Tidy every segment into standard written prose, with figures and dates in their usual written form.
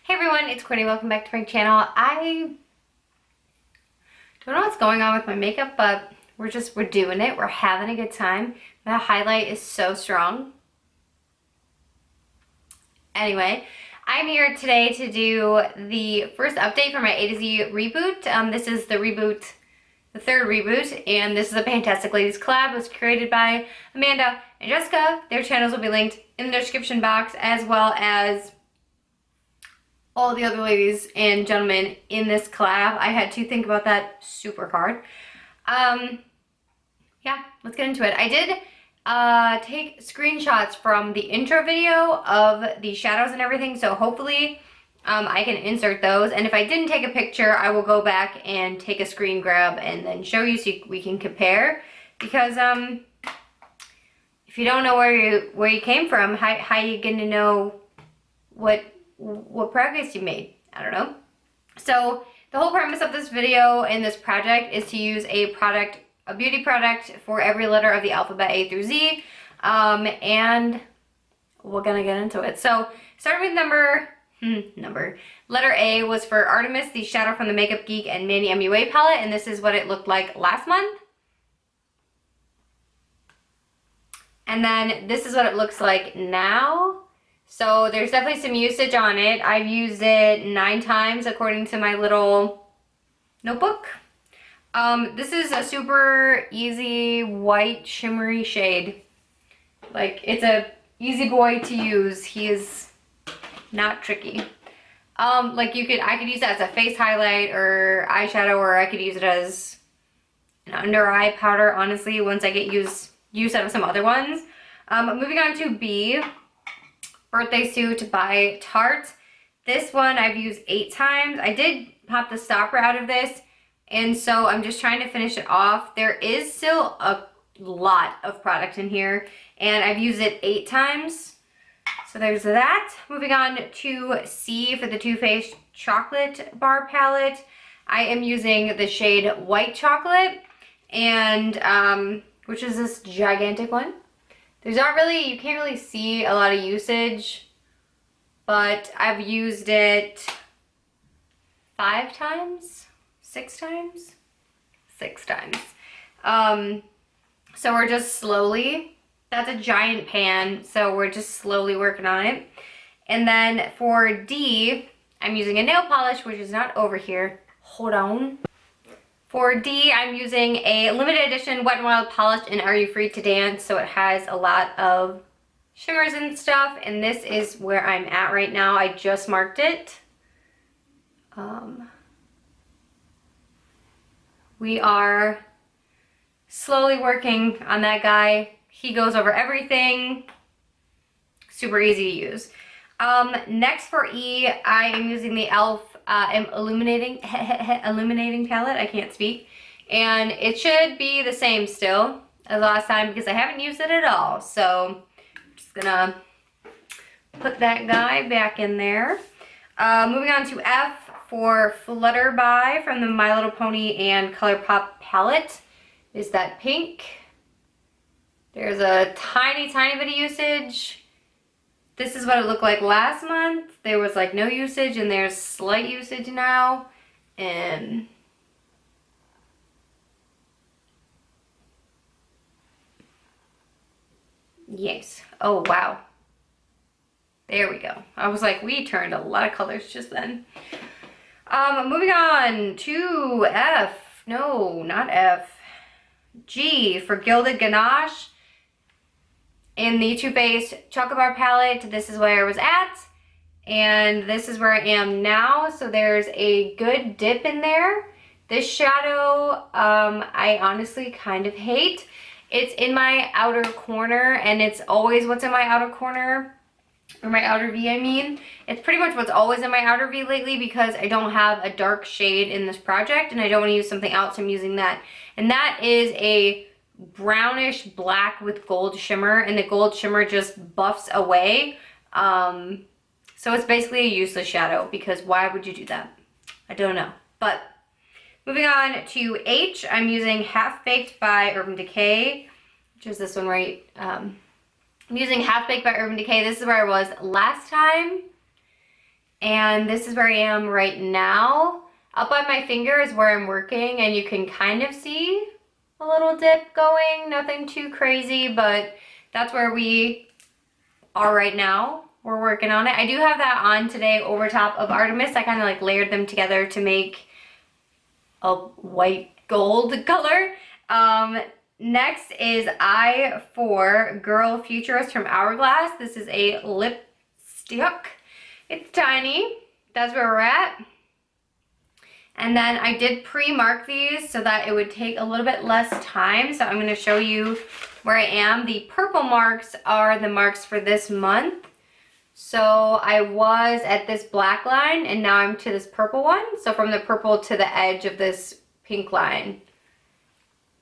Hey everyone, it's Courtney. Welcome back to my channel. I don't know what's going on with my makeup, but we're doing it. We're having a good time. The highlight is so strong. Anyway, I'm here today to do the first update for my A to Z reboot. This is the reboot, the third reboot, and this is a Fantastic Ladies collab. It was created by Amanda and Jessica. Their channels will be linked in the description box, as well as all the other ladies and gentlemen in this collab. I had to think about that super hard. Yeah, let's get into it. I did take screenshots from the intro video of the shadows and everything, so hopefully I can insert those. And if I didn't take a picture, I will go back and take a screen grab and then show you so we can compare. Because if you don't know where you came from, how are you gonna know what progress you made? I don't know. So the whole premise of this video and this project is to use a beauty product for every letter of the alphabet A through Z, and we're gonna get into it. So starting with letter A was for Artemis, the shadow from the Makeup Geek and Manny MUA palette, and this is what it looked like last month. And then this is what it looks like now. So there's definitely some usage on it. I've used it 9 times according to my little notebook. This is a super easy white shimmery shade. Like, it's a easy boy to use. He is not tricky. Like I could use that as a face highlight or eyeshadow, or I could use it as an under eye powder, honestly, once I get use out of some other ones. Moving on to B. Birthday Suit by Tarte. This one I've used 8 times. I did pop the stopper out of this, and so I'm just trying to finish it off. There is still a lot of product in here, and I've used it 8 times. So there's that. Moving on to C for the Too Faced Chocolate Bar Palette. I am using the shade White Chocolate, and which is this gigantic one. You can't really see a lot of usage, but I've used it 5 times, 6 times, 6 times. So we're just slowly, that's a giant pan, so we're just slowly working on it. And then for D, I'm using a nail polish, which is not over here. Hold on. For D, I'm using a limited edition Wet n Wild polish in Are You Free to Dance, so it has a lot of shimmers and stuff, and this is where I'm at right now. I just marked it. We are slowly working on that guy. He goes over everything. Super easy to use. Next for E, I am using the e.l.f. Illuminating palette. I can't speak. And it should be the same still as last time because I haven't used it at all. So I'm just gonna put that guy back in there. Moving on to F for Flutterbye from the My Little Pony and ColourPop palette. Is that pink? There's a tiny bit of usage. This is what it looked like last month. There was like no usage, and there's slight usage now. And yes. Oh, wow. There we go. I was like, we turned a lot of colors just then. Moving on to F. No, not F. G for Gilded Ganache. In the Too Faced Chocolate Bar palette, this is where I was at, and this is where I am now. So there's a good dip in there. This shadow, I honestly kind of hate. It's in my outer corner, and it's always what's in my outer corner, or my outer V, I mean. It's pretty much what's always in my outer V lately because I don't have a dark shade in this project, and I don't want to use something else. I'm using that, and that is a brownish black with gold shimmer, and the gold shimmer just buffs away. So it's basically a useless shadow because why would you do that? I don't know. But moving on to H, I'm using Half Baked by Urban Decay, which is this one right. I'm using Half Baked by Urban Decay. This is where I was last time. And this is where I am right now. Up on my finger is where I'm working, and you can kind of see a little dip going. Nothing too crazy, but that's where we are right now. We're working on it. I do have that on today over top of Artemis. I kind of like layered them together to make a white gold color. Next is I for Girl Futurist from Hourglass. This is a lipstick. It's tiny. That's where we're at. And then I did pre-mark these so that it would take a little bit less time. So I'm going to show you where I am. The purple marks are the marks for this month. So I was at this black line and now I'm to this purple one. So from the purple to the edge of this pink line.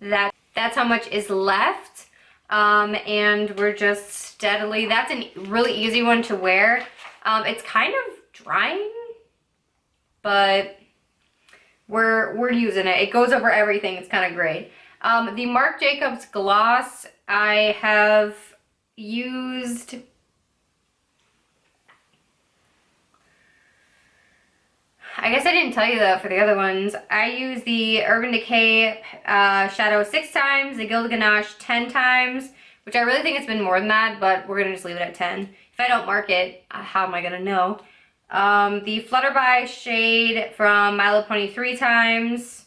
That's how much is left. And we're just steadily, that's a really easy one to wear. It's kind of drying, but we're using it. It goes over everything. It's kind of great. The Marc Jacobs gloss I have used. I guess I didn't tell you that for the other ones. I use the Urban Decay shadow 6 times, the Gilded Ganache 10 times, which I really think it's been more than that, but we're gonna just leave it at 10. If I don't mark it, how am I gonna know? The Flutterbye shade from My Little Pony 3 times.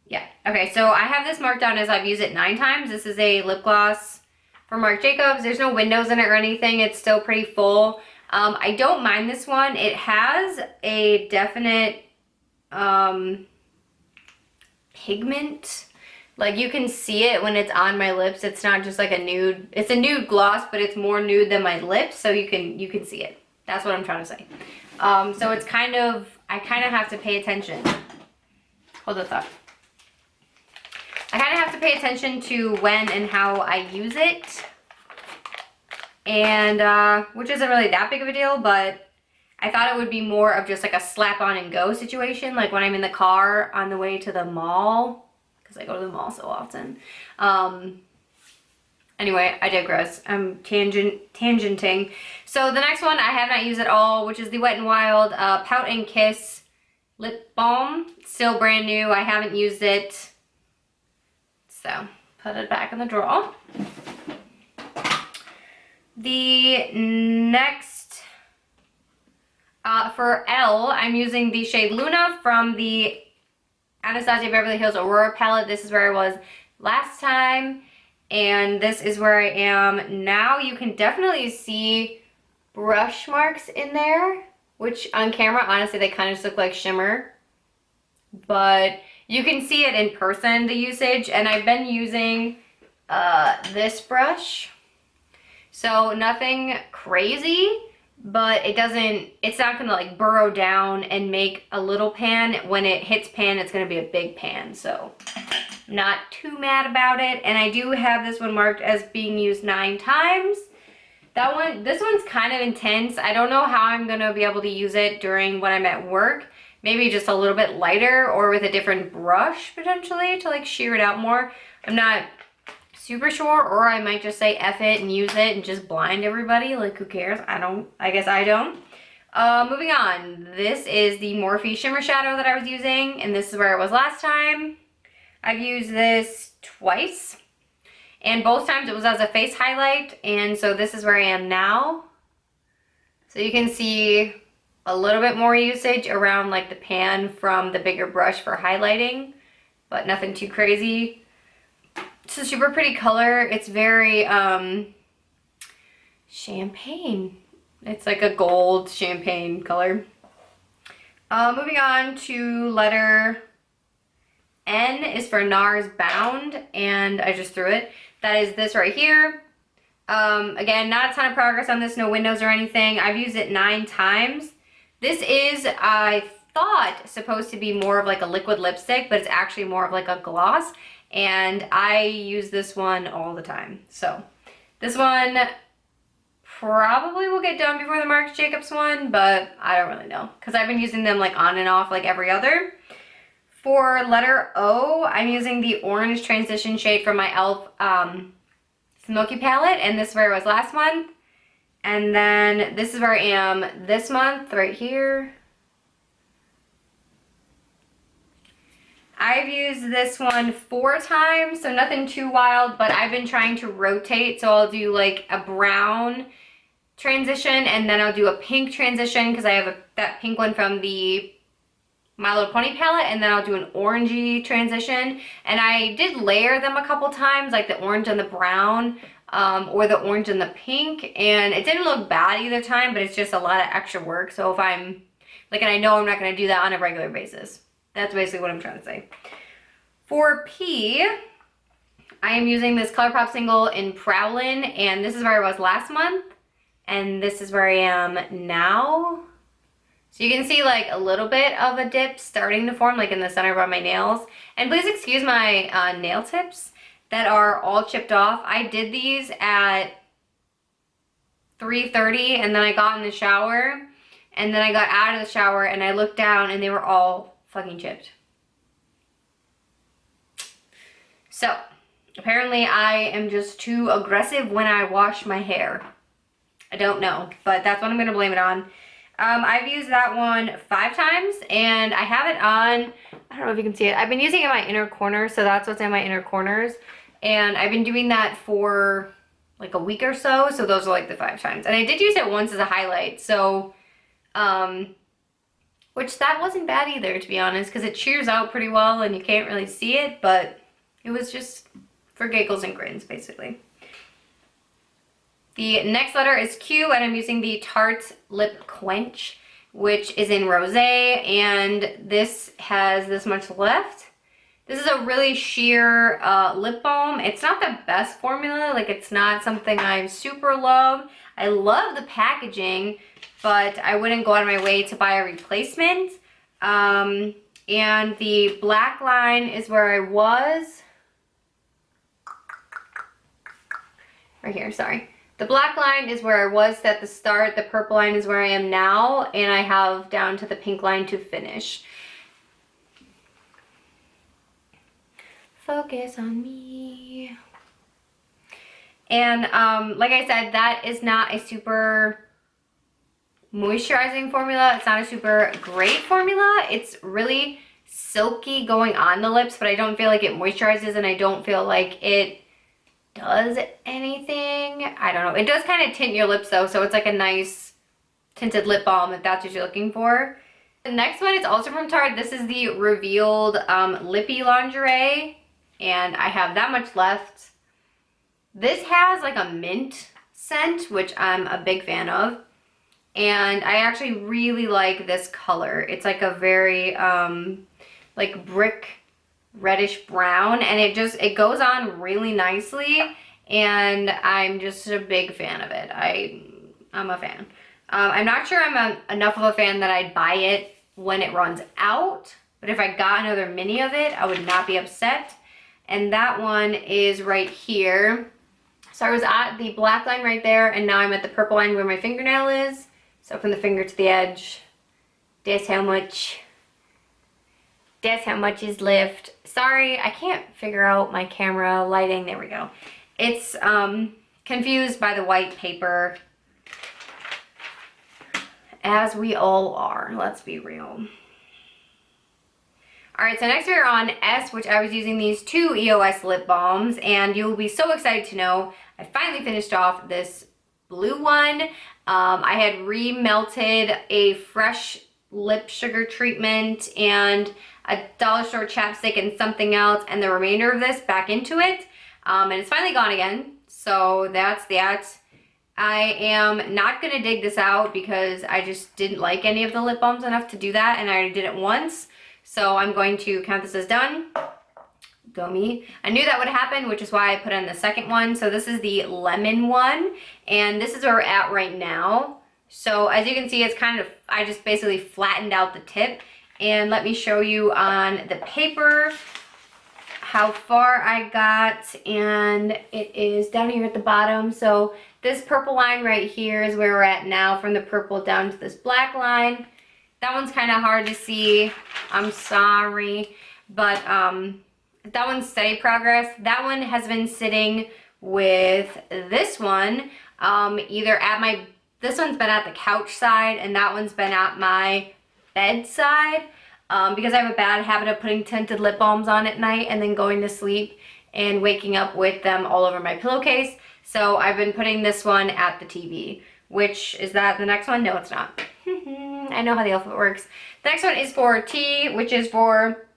Yeah, okay, so I have this marked down as I've used it 9 times. This is a lip gloss from Marc Jacobs. There's no windows in it or anything. It's still pretty full. I don't mind this one. It has a definite pigment. Like you can see it when it's on my lips. It's not just like a nude. It's a nude gloss, but it's more nude than my lips, so you can see it. That's what I'm trying to say. So it's kind of, I kind of have to pay attention. Hold the thought. I kind of have to pay attention to when and how I use it. And, which isn't really that big of a deal, but I thought it would be more of just like a slap on and go situation. Like when I'm in the car on the way to the mall, because I go to the mall so often. Anyway, I digress. I'm tangenting. So the next one I have not used at all, which is the Wet n Wild Pout and Kiss Lip Balm. Still brand new. I haven't used it. So put it back in the drawer. The next, for L, I'm using the shade Luna from the Anastasia Beverly Hills Aurora palette. This is where I was last time, and this is where I am now. You can definitely see brush marks in there, which on camera, honestly, they kind of just look like shimmer. But you can see it in person, the usage, and I've been using this brush. So nothing crazy, but it's not gonna like burrow down and make a little pan. When it hits pan, it's gonna be a big pan. So not too mad about it. And I do have this one marked as being used 9 times. This one's kind of intense. I don't know how I'm gonna be able to use it during when I'm at work. Maybe just a little bit lighter or with a different brush potentially to like sheer it out more. I'm not super sure, or I might just say F it and use it and just blind everybody. Like, who cares? I guess I don't. Moving on. This is the Morphe Shimmer Shadow that I was using, and this is where it was last time. I've used this twice, and both times it was as a face highlight, and so this is where I am now. So you can see a little bit more usage around like the pan from the bigger brush for highlighting, but nothing too crazy. It's a super pretty color. It's very champagne. It's like a gold champagne color. Moving on to letter N is for NARS Bound, and I just threw it. That is this right here. Again, not a ton of progress on this, no windows or anything. I've used it 9 times. This is, I thought, supposed to be more of like a liquid lipstick, but it's actually more of like a gloss. And I use this one all the time. So this one probably will get done before the Marc Jacobs one, but I don't really know because I've been using them like on and off like every other. For letter O, I'm using the orange transition shade from my e.l.f. Smoky palette, and this is where it was last month. And then this is where I am this month, right here. I've used this one 4 times, so nothing too wild, but I've been trying to rotate. So I'll do like a brown transition, and then I'll do a pink transition because I have that pink one from the My Little Pony palette, and then I'll do an orangey transition. And I did layer them a couple times, like the orange and the brown, or the orange and the pink, and it didn't look bad either time, but it's just a lot of extra work. So if I'm, like, and I know I'm not gonna do that on a regular basis. That's basically what I'm trying to say. For P, I am using this ColourPop single in Prowlin, and this is where I was last month, and this is where I am now. So you can see like a little bit of a dip starting to form, like in the center of my nails. And please excuse my nail tips that are all chipped off. I did these at 3:30, and then I got in the shower, and then I got out of the shower and I looked down and they were all fucking chipped. So apparently I am just too aggressive when I wash my hair. I don't know, but that's what I'm gonna blame it on. I've used that one 5 times, and I have it on, I don't know if you can see it. I've been using it in my inner corners, so that's what's in my inner corners. And I've been doing that for like a week or so, so those are like the 5 times. And I did use it once as a highlight, so, which that wasn't bad either, to be honest, because it shears out pretty well and you can't really see it, but it was just for giggles and grins, basically. The next letter is Q, and I'm using the Tarte Lip Quench, which is in Rosé, and this has this much left. This is a really sheer lip balm. It's not the best formula, like it's not something I super love. I love the packaging, but I wouldn't go out of my way to buy a replacement. And the black line is where I was. Right here, sorry. The black line is where I was at the start, the purple line is where I am now, and I have down to the pink line to finish. Focus on me. And like I said, that is not a super moisturizing formula. It's not a super great formula. It's really silky going on the lips, but I don't feel like it moisturizes, and I don't feel like it does anything. I don't know. It does kind of tint your lips though, so it's like a nice tinted lip balm if that's what you're looking for. The next one is also from Tarte. This is the Revealed Lippy Lingerie, and I have that much left. This has like a mint scent, which I'm a big fan of, and I actually really like this color. It's like a very like brick reddish brown, and it goes on really nicely, and I'm just a big fan of it. I'm a fan. I'm not sure I'm enough of a fan that I'd buy it when it runs out, but if I got another mini of it, I would not be upset. And that one is right here. So I was at the black line right there, and now I'm at the purple line where my fingernail is. So from the finger to the edge, that's how much is left. Sorry, I can't figure out my camera lighting. There we go. It's confused by the white paper, as we all are. Let's be real. Alright, so next we're on S, which I was using these 2 EOS lip balms, and you'll be so excited to know I finally finished off this blue one. I had re-melted a fresh lip sugar treatment and a dollar store chapstick and something else, and the remainder of this back into it, and it's finally gone again. So that's that. I am not gonna dig this out because I just didn't like any of the lip balms enough to do that, and I already did it once. So I'm going to count this as done. Go me. I knew that would happen, which is why I put in the second one. So this is the lemon one, and this is where we're at right now. So as you can see, it's kind of, I just basically flattened out the tip. And let me show you on the paper how far I got, and it is down here at the bottom. So this purple line right here is where we're at now, from the purple down to this black line. That one's kind of hard to see, I'm sorry, but that one's steady progress. That one has been sitting with this one, either at my This one's been at the couch side, and that one's been at my bedside, because I have a bad habit of putting tinted lip balms on at night and then going to sleep and waking up with them all over my pillowcase. So I've been putting this one at the TV, which, is that the next one? No, it's not. I know how the alphabet works. The next one is for T, which is for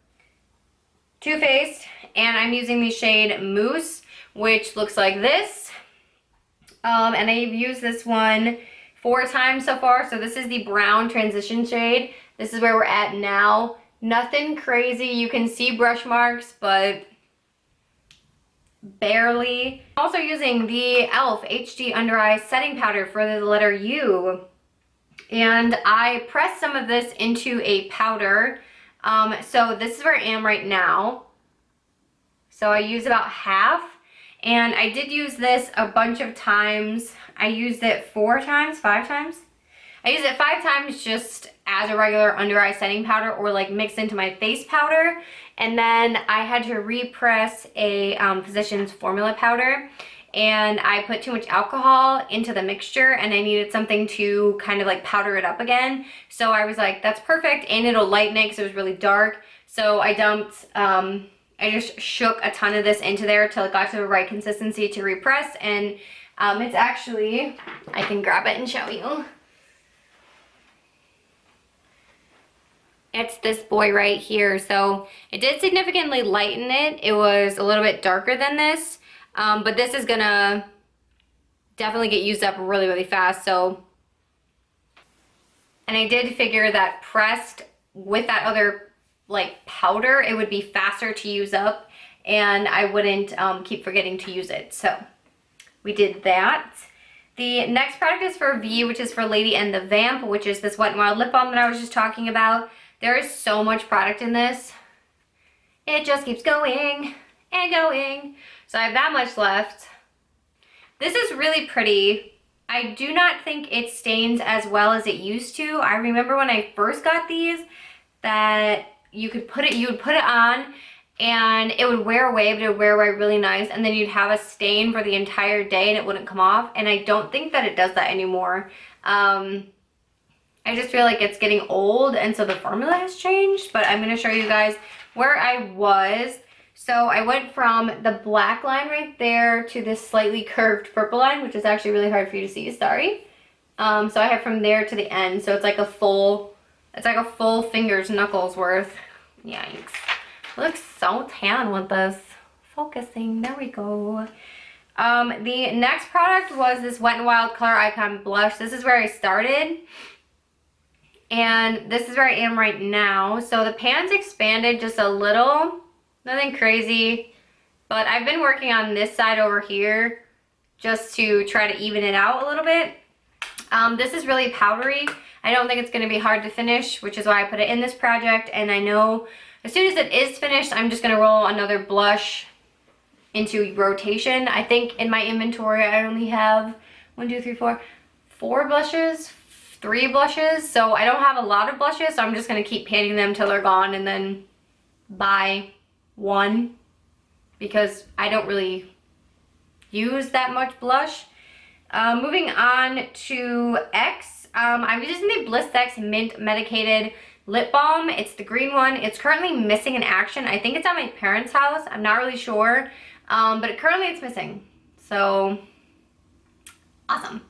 Too Faced, and I'm using the shade Mousse, which looks like this. And I've used this one 4 times so far. So this is the brown transition shade. This is where we're at now. Nothing crazy. You can see brush marks, but barely. Also using the e.l.f. HD Under Eye Setting Powder for the letter U. And I pressed some of this into a powder. So this is where I am right now. So I use about half. And I did use this a bunch of times. I used it 4 times, 5 times. I used it 5 times just as a regular under eye setting powder, or like mixed into my face powder. And then I had to repress a Physicians Formula powder, and I put too much alcohol into the mixture and I needed something to kind of like powder it up again. So I was like, that's perfect, and it'll lighten it because it was really dark. So I dumped, I just shook a ton of this into there till it got to the right consistency to repress, and it's actually, I can grab it and show you. It's this boy right here. So it did significantly lighten it. It was a little bit darker than this, but this is gonna definitely get used up really, really fast. So, and I did figure that pressed with that other like powder, it would be faster to use up, and I wouldn't keep forgetting to use it. So we did that. The next product is for V, which is for Lady and the Vamp, which is this Wet n Wild lip balm that I was just talking about. There is so much product in this. It just keeps going and going. So I have that much left. This is really pretty. I do not think it stains as well as it used to. I remember when I first got these that you would put it on and it would wear away, but it would wear away really nice, and then you'd have a stain for the entire day and it wouldn't come off. And I don't think that it does that anymore. I just feel like it's getting old, and so the formula has changed, but I'm going to show you guys where I was. So I went from the black line right there to this slightly curved purple line, which is actually really hard for you to see, sorry. So I have from there to the end, so it's like a full finger's knuckles worth. Yikes. Looks so tan with this. Focusing, there we go. The next product was this Wet n Wild Color Icon Blush. This is where I started. And this is where I am right now. So the pan's expanded just a little, nothing crazy, but I've been working on this side over here just to try to even it out a little bit. This is really powdery. I don't think it's going to be hard to finish, which is why I put it in this project. And I know as soon as it is finished, I'm just going to roll another blush into rotation. I think in my inventory, I only have 4 blushes. 3 blushes, so I don't have a lot of blushes, so I'm just going to keep painting them till they're gone and then buy one, because I don't really use that much blush. Moving on to X, I'm using the Bliss X Mint Medicated Lip Balm. It's the green one. It's currently missing in action. I think it's at my parents' house. I'm not really sure, but currently it's missing, so awesome.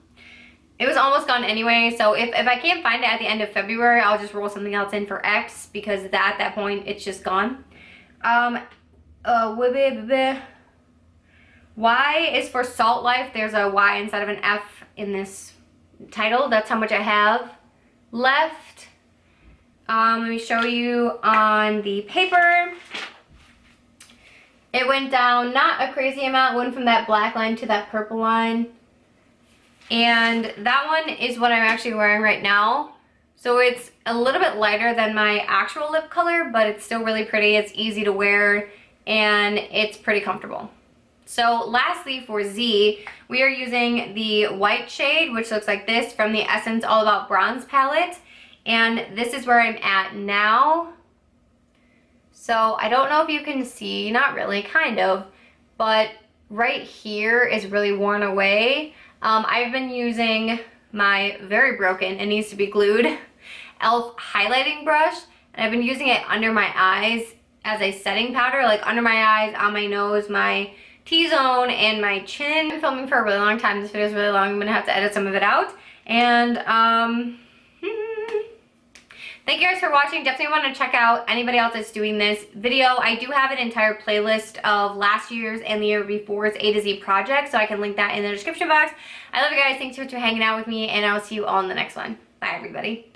It was almost gone anyway, so if I can't find it at the end of February, I'll just roll something else in for X, because at that point, it's just gone. Y is for Salt Life. There's a Y instead of an F in this title. That's how much I have left. Let me show you on the paper. It went down, not a crazy amount. It went from that black line to that purple line. And that one is what I'm actually wearing right now. So it's a little bit lighter than my actual lip color, but it's still really pretty. It's easy to wear, and it's pretty comfortable. So lastly, for Z, we are using the white shade, which looks like this, from the Essence All About Bronze palette. And this is where I'm at now. So I don't know if you can see, not really, kind of, but right here is really worn away. I've been using my very broken, it needs to be glued, e.l.f. highlighting brush. And I've been using it under my eyes as a setting powder, like under my eyes, on my nose, my T-zone, and my chin. I've been filming for a really long time. This video is really long. I'm gonna have to edit some of it out. And thank you guys for watching. Definitely want to check out anybody else that's doing this video. I do have an entire playlist of last year's and the year before's A to Z projects, so I can link that in the description box. I love you guys. Thanks for hanging out with me, and I'll see you all in the next one. Bye, everybody.